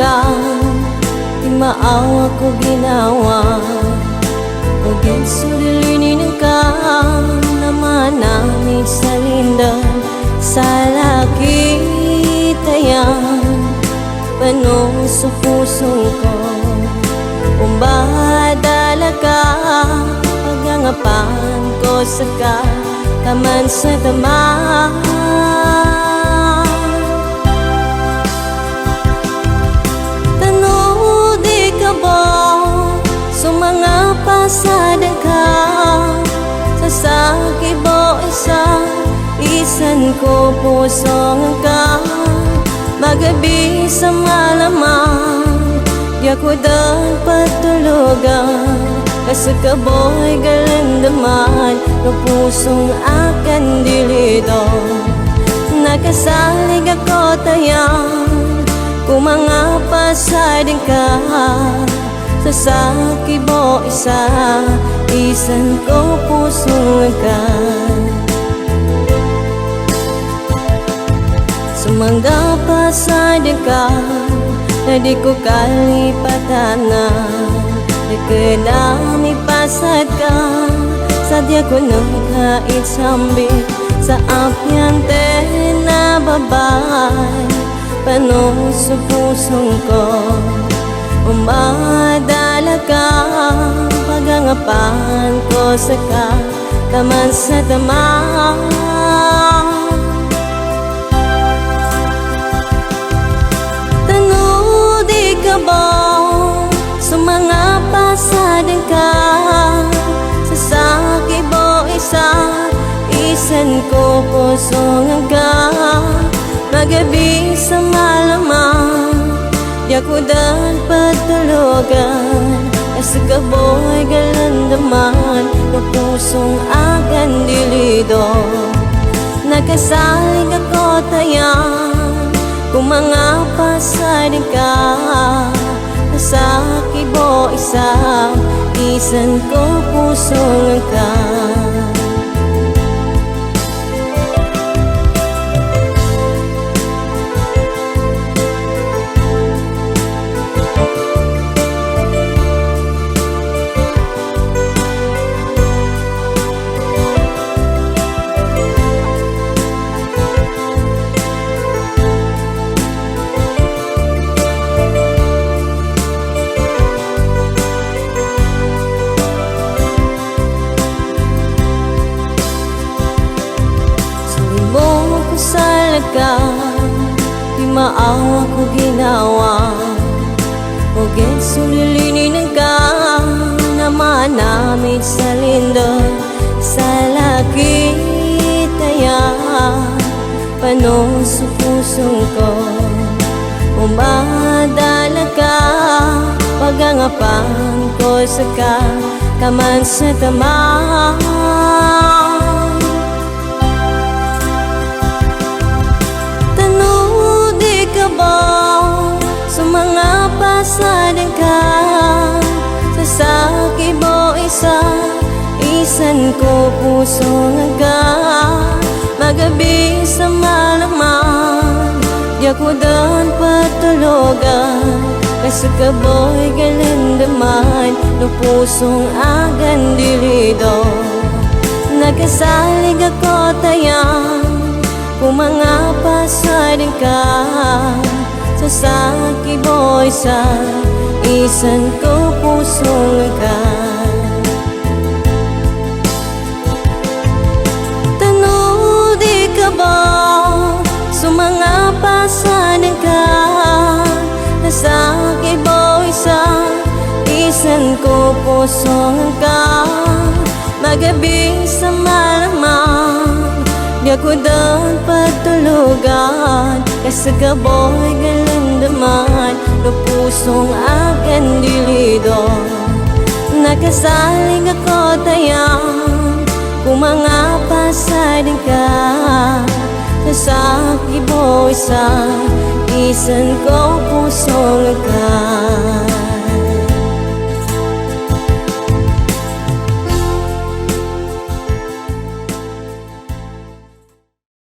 ka, di maawa ko ginawa. Ugin sulilinin ka naman namin sa lindan. Sa laki tayan panong sa pusong ko. Kung badala ka, pagangapan ko sa ka taman sa taman. Tanudi ka ba sa mga pasada ka? Sa sakit mo isan ko pusong ka. Magabi sa malamang di ako dan patulugan. Kasi kaboy galandaman ng pusong akan dilito. Nakasalig ako tayang kung mga pasading ka. Sa sakit mo isan ko pusong ka. Sumangga pasading ka na di ko kalipatanan. Nagkanami pasad ka, sadya ko nagkait sambit sa apyante na babay. Panong sa pusong ko, umadala ka, pagangapan ko sa ka, taman sa taman. Tanudi ka ba sa mga pasadang ka? Sa sakit mo isan ko pusong ka. Magabi sa malamang di ako dan patulugan. Kasi kaboy galandaman ng pusong akan dilido. Nakasalig ako tayang kung mga pasading ka. Sakit mo isan ko pusong ka. Di maawa ko ginawa. Ugin sulilinin ka naman namin sa lindol. Sa laki tayan panong sa pusong ko. Umadala ka, pagangapan ko sa ka, taman sa taman. Sa mga pasadang ka, sa sakit mo isan ko pusong ka. Magabi sa malamang di ako dan patulugan. Kasi kaboy galandaman ng pusong agan dilido. Nakasalig ako tayang kung mga pasadang ka. Sa sakit mo isan ko pusong ka. Tanudi ka ba sa mga pasadang ka? Sa sakit mo isan ko pusong ka. Magabi sa malamang di ako dan patulugan. Kasi kaboy galandaman ng pusong akan dilido. Nakasalig ako tayang kung mga pasading ka. Sa sakit mo isan ko pusong ka.